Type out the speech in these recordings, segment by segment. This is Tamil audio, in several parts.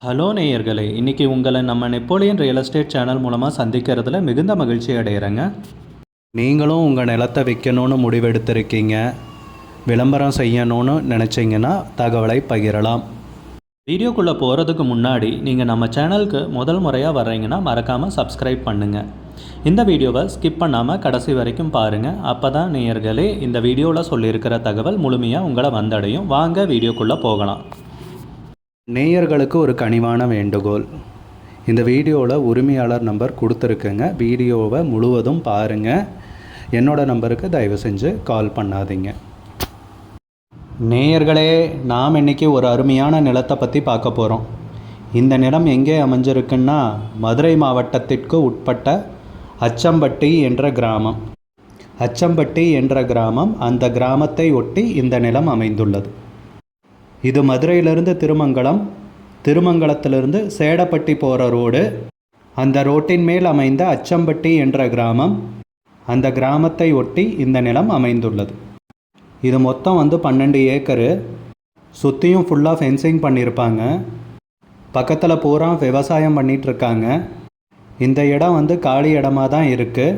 ஹலோ நேயர்களே, இன்றைக்கி உங்களை நம்ம நெப்போலியன் ரியல் எஸ்டேட் சேனல் மூலமாக சந்திக்கிறதுல மிகுந்த மகிழ்ச்சி அடைகிறேங்க. நீங்களும் உங்கள் நிலத்தை விற்கணும்னு முடிவெடுத்திருக்கீங்க, விளம்பரம் செய்யணும்னு நினச்சிங்கன்னா தகவலை பகிரலாம். வீடியோக்குள்ளே போகிறதுக்கு முன்னாடி நீங்கள் நம்ம சேனலுக்கு முதல் முறையாக வர்றீங்கன்னா மறக்காமல் சப்ஸ்கிரைப் பண்ணுங்கள். இந்த வீடியோவை ஸ்கிப் பண்ணாமல் கடைசி வரைக்கும் பாருங்கள். அப்போ தான் நேயர்களே இந்த வீடியோவில் சொல்லியிருக்கிற தகவல் முழுமையாக உங்களை வந்தடையும். வாங்க வீடியோக்குள்ளே போகலாம். நேயர்களுக்கு ஒரு கனிவான வேண்டுகோள், இந்த வீடியோவில் உரிமையாளர் நம்பர் கொடுத்துருக்குங்க. வீடியோவை முழுவதும் பாருங்கள். என்னோடய நம்பருக்கு தயவு செஞ்சு கால் பண்ணாதீங்க. நேயர்களே, நாம் இன்றைக்கி ஒரு அருமையான நிலத்தை பற்றி பார்க்க போகிறோம். இந்த நிலம் எங்கே அமைஞ்சிருக்குன்னா மதுரை மாவட்டத்திற்கு உட்பட்ட அச்சம்பட்டி என்ற கிராமம். அச்சம்பட்டி என்ற கிராமம், அந்த கிராமத்தை ஒட்டி இந்த நிலம் அமைந்துள்ளது. இது மதுரையிலிருந்து திருமங்கலம், திருமங்கலத்திலிருந்து சேடப்பட்டி போகிற ரோடு. அந்த ரோட்டின் மேல் அமைந்த அச்சம்பட்டி என்ற கிராமம், அந்த கிராமத்தை ஒட்டி இந்த நிலம் அமைந்துள்ளது. இது மொத்தம் 12 ஏக்கரு. சுற்றியும் ஃபுல்லாக ஃபென்சிங் பண்ணியிருப்பாங்க. பக்கத்தில் பூரா விவசாயம் பண்ணிகிட்ருக்காங்க. இந்த இடம் காலி இடமாக தான் இருக்குது.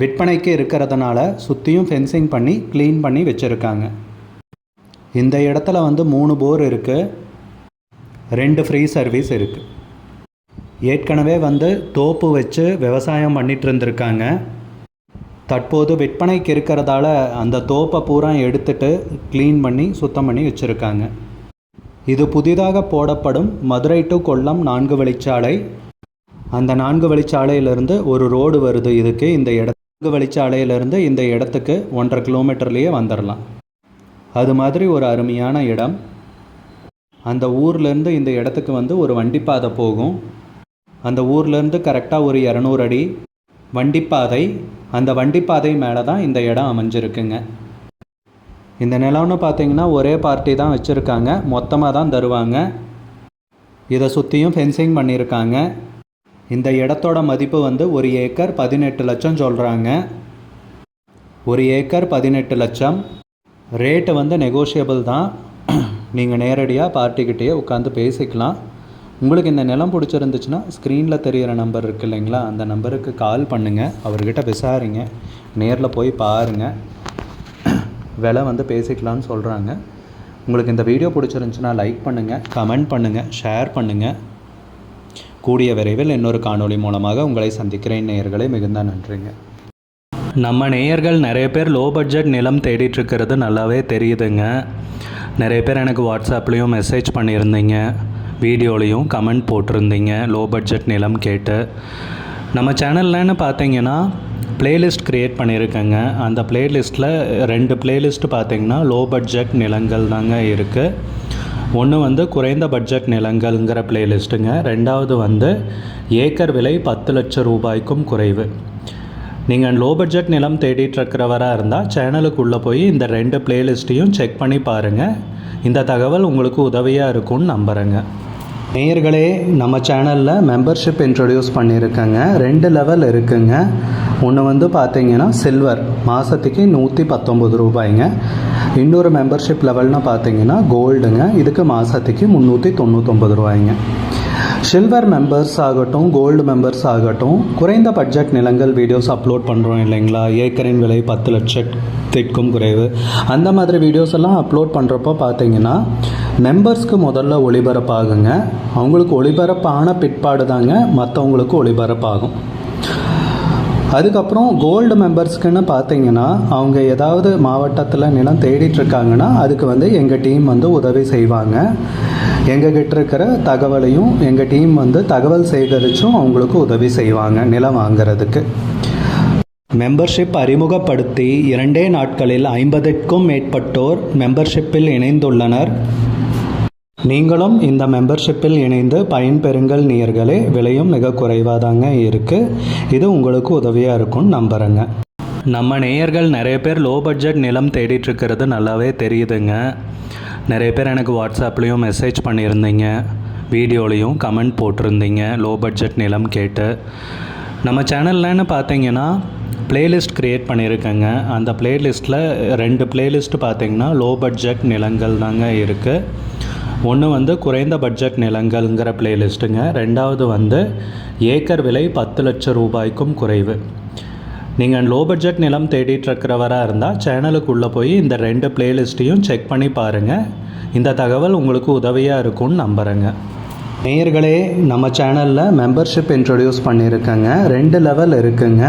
விற்பனைக்கு இருக்கிறதுனால சுற்றியும் ஃபென்சிங் பண்ணி க்ளீன் பண்ணி வச்சுருக்காங்க. இந்த இடத்துல 3 போர் இருக்குது, 2 ஃப்ரீ சர்வீஸ் இருக்குது. ஏற்கனவே தோப்பு வச்சு விவசாயம் பண்ணிகிட்டு இருந்திருக்காங்க. தற்போது விற்பனைக்கு இருக்கிறதால அந்த தோப்பை பூரா எடுத்துட்டு க்ளீன் பண்ணி சுத்தம் பண்ணி வச்சுருக்காங்க. இது புதிதாக போடப்படும் மதுரை டு கொல்லம் 4 வழிச்சாலை. அந்த 4 வழிச்சாலையிலேருந்து ஒரு ரோடு வருது. இதுக்கு இந்த 4 வழிச்சாலையிலேருந்து இந்த இடத்துக்கு 1.5 கிலோமீட்டர்லேயே வந்துடலாம். அது மாதிரி ஒரு அருமையான இடம். அந்த ஊர்லேருந்து இந்த இடத்துக்கு ஒரு வண்டிப்பாதை போகும். அந்த ஊர்லேருந்து கரெக்டாக ஒரு 200 அடி வண்டிப்பாதை. அந்த வண்டிப்பாதை மேலே தான் இந்த இடம் அமைஞ்சிருக்குங்க. இந்த நிலம்னு பார்த்தீங்கன்னா ஒரே பார்ட்டி தான் வச்சுருக்காங்க, மொத்தமாக தான் தருவாங்க. இதை சுற்றியும் ஃபென்சிங் பண்ணியிருக்காங்க. இந்த இடத்தோட மதிப்பு ஒரு ஏக்கர் 18 லட்சம் சொல்கிறாங்க. ஒரு ஏக்கர் 18 லட்சம். ரேட்டு நெகோஷியபிள் தான். நீங்கள் நேரடியாக பார்ட்டிக்கிட்டேயே உட்காந்து பேசிக்கலாம். உங்களுக்கு இந்த நிலம் பிடிச்சிருந்துச்சுன்னா ஸ்க்ரீனில் தெரிகிற நம்பர் இருக்குது இல்லைங்களா, அந்த நம்பருக்கு கால் பண்ணுங்கள். அவர்கிட்ட விசாரிங்க, நேரில் போய் பாருங்கள். விலை பேசிக்கலான்னு சொல்கிறாங்க. உங்களுக்கு இந்த வீடியோ பிடிச்சிருந்துச்சுன்னா லைக் பண்ணுங்கள், கமெண்ட் பண்ணுங்கள், ஷேர் பண்ணுங்கள். கூடிய விரைவில் இன்னொரு காணொளி மூலமாக உங்களை சந்திக்கிறேன். நேயர்களே, மிகுந்த நன்றிங்க. நம்ம நேயர்கள் நிறைய பேர் லோ பட்ஜெட் நிலம் தேடிட்டுருக்கிறது நல்லாவே தெரியுதுங்க. நிறைய பேர் எனக்கு வாட்ஸ்அப்லேயும் மெசேஜ் பண்ணியிருந்தீங்க, வீடியோலையும் கமெண்ட் போட்டிருந்தீங்க லோ பட்ஜெட் நிலம் கேட்டு. நம்ம சேனல்லன்னு பார்த்தீங்கன்னா ப்ளேலிஸ்ட் க்ரியேட் பண்ணியிருக்கேங்க. அந்த ப்ளேலிஸ்ட்டில் 2 ப்ளேலிஸ்ட்டு பார்த்தீங்கன்னா லோ பட்ஜெட் நிலங்கள் தாங்க இருக்குது. ஒன்று குறைந்த பட்ஜெட் நிலங்கள்ங்கிற ப்ளேலிஸ்ட்டுங்க. ரெண்டாவது ஏக்கர் விலை 10 லட்சம் ரூபாய்க்கும் குறைவு. நீங்கள் லோ பட்ஜெட் நிலம் தேடிட்டுருக்கிறவராக இருந்தால் சேனலுக்குள்ளே போய் இந்த 2 ப்ளேலிஸ்ட்டையும் செக் பண்ணி பாருங்கள். இந்த தகவல் உங்களுக்கு உதவியாக இருக்கும்னு நம்புகிறேங்க. நேயர்களே, நம்ம சேனலில் மெம்பர்ஷிப் இன்ட்ரடியூஸ் பண்ணியிருக்கேங்க. 2 லெவல் இருக்குங்க. ஒன்று பார்த்தீங்கன்னா சில்வர், மாதத்துக்கு 119 ரூபாய்ங்க. இன்னொரு மெம்பர்ஷிப் லெவல்னு பார்த்தீங்கன்னா கோல்டுங்க. இதுக்கு மாதத்துக்கு 399 ரூபாய்ங்க. சில்வர் மெம்பர்ஸ் ஆகட்டும், கோல்டு மெம்பர்ஸ் ஆகட்டும், குறைந்த பட்ஜெட் நிலங்கள் வீடியோஸ் அப்லோட் பண்ணுறோம் இல்லைங்களா, ஏக்கரின் விலை 10 லட்சத்திற்கும் குறைவு, அந்த மாதிரி வீடியோஸ் எல்லாம் அப்லோட் பண்ணுறப்போ பார்த்தீங்கன்னா மெம்பர்ஸ்க்கு முதல்ல ஒளிபரப்பாகுங்க. அவங்களுக்கு ஒளிபரப்பான பிற்பாடு தாங்க மற்றவங்களுக்கு ஒளிபரப்பாகும். அதுக்கப்புறம் கோல்டு மெம்பர்ஸ்க்குன்னு பார்த்தீங்கன்னா அவங்க ஏதாவது மாவட்டத்தில் நிலம் தேடிட்டுருக்காங்கன்னா அதுக்கு எங்கள் டீம் உதவி செய்வாங்க. எங்ககிட்ட இருக்கிற தகவலையும் எங்கள் டீம் தகவல் சேகரித்தும் அவங்களுக்கு உதவி செய்வாங்க நிலம் வாங்கிறதுக்கு. மெம்பர்ஷிப் அறிமுகப்படுத்தி 2 நாட்களில் 50க்கும் மேற்பட்டோர் மெம்பர்ஷிப்பில் இணைந்துள்ளனர். நீங்களும் இந்த மெம்பர்ஷிப்பில் இணைந்து பயன்பெறுங்கள் நேயர்களே. விலையும் மிக குறைவாக தாங்க இருக்குது. இது உங்களுக்கு உதவியாக இருக்கும்னு நம்புகிறேங்க. நம்ம நேயர்கள் நிறைய பேர் லோ பட்ஜெட் நிலம் தேடிட்டுருக்கிறது நல்லாவே தெரியுதுங்க. நிறைய பேர் எனக்கு வாட்ஸ்அப்லேயும் மெசேஜ் பண்ணியிருந்தீங்க, வீடியோலையும் கமெண்ட் போட்டிருந்தீங்க லோ பட்ஜெட் நிலம் கேட்டு. நம்ம சேனல்லன்னு பார்த்தீங்கன்னா ப்ளேலிஸ்ட் க்ரியேட் பண்ணியிருக்கேங்க. அந்த ப்ளேலிஸ்ட்டில் 2 ப்ளேலிஸ்ட்டு பார்த்தீங்கன்னா லோ பட்ஜெட் நிலங்கள் தாங்க இருக்குது. ஒன்று வந்து குறைந்த பட்ஜெட் நிலங்கள்ங்கிற பிளேலிஸ்ட்டுங்க. ரெண்டாவது வந்து ஏக்கர் விலை 10 லட்சம் ரூபாய்க்கும் குறைவு. நீங்கள் லோ பட்ஜெட் நிலம் தேடிட்டுருக்கிறவராக இருந்தால் சேனலுக்குள்ளே போய் இந்த 2 பிளேலிஸ்ட்டையும் செக் பண்ணி பாருங்கள். இந்த தகவல் உங்களுக்கு உதவியாக இருக்கும்னு நம்புகிறேங்க. நேயர்களே, நம்ம சேனலில் மெம்பர்ஷிப் இன்ட்ரடியூஸ் பண்ணியிருக்கேங்க. 2 லெவல் இருக்குங்க.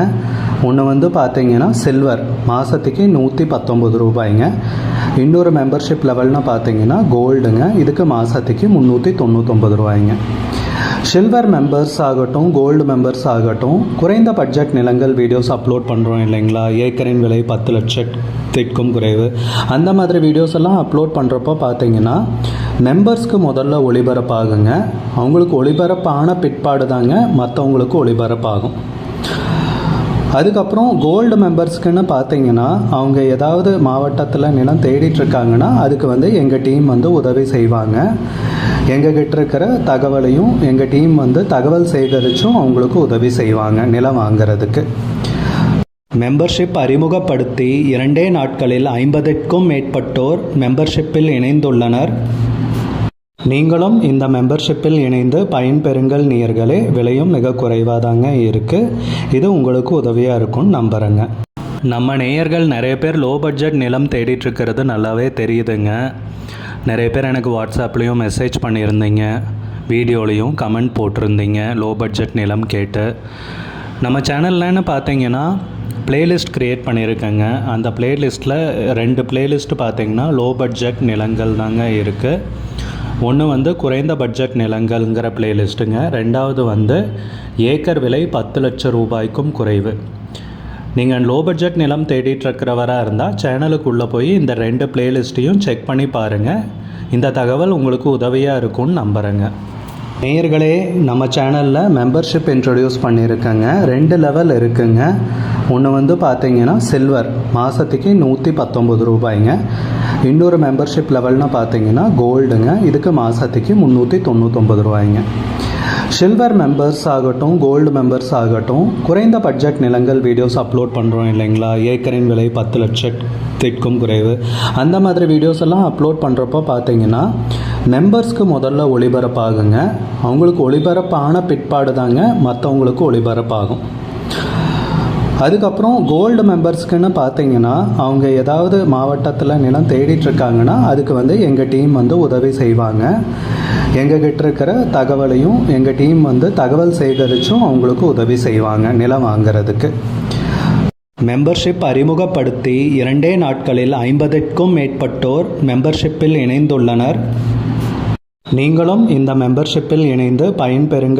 ஒன்று வந்து பார்த்தீங்கன்னா சில்வர், மாதத்துக்கு 119 ரூபாய்ங்க. இன்னொரு மெம்பர்ஷிப் லெவல்னு பார்த்தீங்கன்னா கோல்டுங்க, இதுக்கு மாதத்துக்கு 399 ரூபாய்ங்க. சில்வர் மெம்பர்ஸ் ஆகட்டும், கோல்டு மெம்பர்ஸ் ஆகட்டும், குறைந்த பட்ஜெட் நிலங்கள் வீடியோஸ் அப்லோட் பண்ணுறோம் இல்லைங்களா, ஏக்கரின் விலை 10 லட்சத்திற்கும் குறைவு, அந்த மாதிரி வீடியோஸ் எல்லாம் அப்லோட் பண்ணுறப்போ பார்த்தீங்கன்னா மெம்பர்ஸ்க்கு முதல்ல ஒளிபரப்பாகுங்க. அவங்களுக்கு ஒளிபரப்பான பிற்பாடு தாங்க மற்றவங்களுக்கு ஒளிபரப்பாகும். அதுக்கப்புறம் கோல்டு மெம்பர்ஸ்க்குன்னு பார்த்தீங்கன்னா அவங்க ஏதாவது மாவட்டத்தில் நிலம் தேடிட்டுருக்காங்கன்னா அதுக்கு வந்து எங்கள் டீம் வந்து உதவி செய்வாங்க. எங்ககிட்ட இருக்கிற தகவலையும் எங்கள் டீம் வந்து தகவல் சேகரித்தும் அவங்களுக்கு உதவி செய்வாங்க நிலம் வாங்கிறதுக்கு. மெம்பர்ஷிப் அறிமுகப்படுத்தி 2 நாட்களில் 50க்கும் மேற்பட்டோர் மெம்பர்ஷிப்பில் இணைந்துள்ளனர். நீங்களும் இந்த மெம்பர்ஷிப்பில் இணைந்து பயன்பெறுங்கள் நேயர்களே. விலையும் மிக குறைவாக தாங்க இருக்குது. இது உங்களுக்கு உதவியாக இருக்கும்னு நம்புகிறேங்க. நம்ம நேயர்கள் நிறைய பேர் லோ பட்ஜெட் நிலம் தேடிட்டுருக்கிறது நல்லாவே தெரியுதுங்க. நிறைய பேர் எனக்கு வாட்ஸ்அப்லேயும் மெசேஜ் பண்ணியிருந்தீங்க, வீடியோலையும் கமெண்ட் போட்டிருந்தீங்க லோ பட்ஜெட் நிலம் கேட்டு. நம்ம சேனல்லன்னு பார்த்தீங்கன்னா பிளேலிஸ்ட் க்ரியேட் பண்ணியிருக்கேங்க. அந்த பிளேலிஸ்ட்டில் 2 பிளேலிஸ்ட் பார்த்தீங்கன்னா லோ பட்ஜெட் நிலங்கள் தாங்க இருக்குது. ஒன்று வந்து குறைந்த பட்ஜெட் நிலங்கள்ங்கிற பிளேலிஸ்ட்டுங்க. ரெண்டாவது வந்து ஏக்கர் விலை 10 லட்சம் ரூபாய்க்கும் குறைவு. நீங்கள் லோ பட்ஜெட் நிலம் தேடிட்டுருக்கிறவராக இருந்தால் சேனலுக்குள்ளே போய் இந்த 2 பிளேலிஸ்ட்டையும் செக் பண்ணி பாருங்கள். இந்த தகவல் உங்களுக்கு உதவியாக இருக்கும்னு நம்புகிறேங்க. நேயர்களே, நம்ம சேனலில் மெம்பர்ஷிப் இன்ட்ரடியூஸ் பண்ணியிருக்கேங்க. 2 லெவல் இருக்குங்க. ஒன்று வந்து பார்த்தீங்கன்னா சில்வர், மாதத்துக்கு 119 ரூபாய்ங்க. இன்னொரு மெம்பர்ஷிப் லெவல்னு பார்த்தீங்கன்னா கோல்டுங்க, இதுக்கு மாதத்துக்கு 399 ரூபாய்ங்க. சில்வர் மெம்பர்ஸ் ஆகட்டும், கோல்டு மெம்பர்ஸ் ஆகட்டும், குறைந்த பட்ஜெட் நிலங்கள் வீடியோஸ் அப்லோட் பண்ணுறோம் இல்லைங்களா, ஏக்கரின் விலை 10 லட்சத்திற்கும் குறைவு, அந்த மாதிரி வீடியோஸ் எல்லாம் அப்லோட் பண்ணுறப்போ பார்த்தீங்கன்னா மெம்பர்ஸ்க்கு முதல்ல ஒளிபரப்பாகுங்க. அவங்களுக்கு ஒளிபரப்பான பிற்பாடு தாங்க மற்றவங்களுக்கு ஒளிபரப்பாகும். அதுக்கப்புறம் கோல்டு மெம்பர்ஸ்க்குன்னு பார்த்தீங்கன்னா அவங்க ஏதாவது மாவட்டத்தில் நிலம் தேடிட்டுருக்காங்கன்னா அதுக்கு வந்து எங்கள் டீம் வந்து உதவி செய்வாங்க. எங்ககிட்ட இருக்கிற தகவலையும் எங்கள் டீம் வந்து தகவல் சேகரித்தும் அவங்களுக்கு உதவி செய்வாங்க நிலம் வாங்கிறதுக்கு. மெம்பர்ஷிப் அறிமுகப்படுத்தி 2 நாட்களில் 50க்கும் மேற்பட்டோர் மெம்பர்ஷிப்பில் இணைந்துள்ளனர். நீங்களும் இந்த மெம்பர்ஷிப்பில் இணைந்து பயன்பெறுங்கள்.